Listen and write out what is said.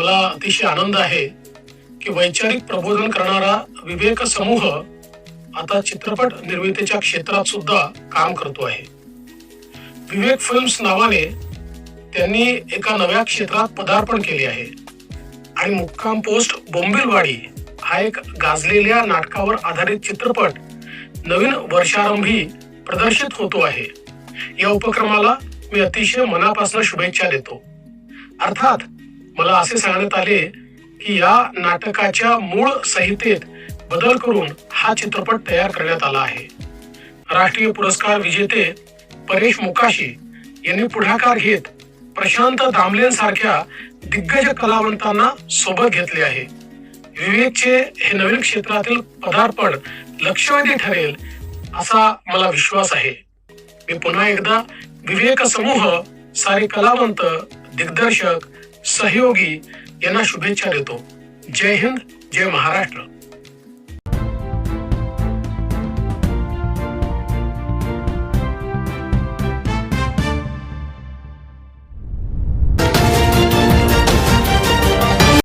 मला अतिशय आनंद आहे की वैचारिक प्रबोधन करणारा विवेक समूह आता चित्रपट निर्मितीच्या क्षेत्रात सुद्धा काम करतो आहे. विवेक फिल्म्स नावाने त्यांनी एका नव्या क्षेत्रात पदार्पण केले आहे आणि मुक्काम पोस्ट बोंबिलवाडी हा एक गाजलेल्या नाटकावर आधारित चित्रपट नवीन वर्षारंभी प्रदर्शित होतो आहे. या उपक्रमाला मी अतिशय मनापासून शुभेच्छा देतो. अर्थात मला असे सांगण्यात आले की या नाटकाच्या मूळ संहितेत बदल करून हा चित्रपट तयार करण्यात आला आहे. राष्ट्रीय पुरस्कार विजेते परेश मुकाशी यांनी पुढाकार घेत प्रशांत दामलेंसारख्या दिग्गज कलावंतांना सोबत घेतले आहे. विवेकचे हे नवीन क्षेत्रातील पदार्पण लक्षवेधी ठरेल असा मला विश्वास आहे. मी पुन्हा एकदा विवेक समूह, सारे कलावंत, दिग्दर्शक, सहयोगी यांना शुभेच्छा देतो. जय हिंद, जय महाराष्ट्र.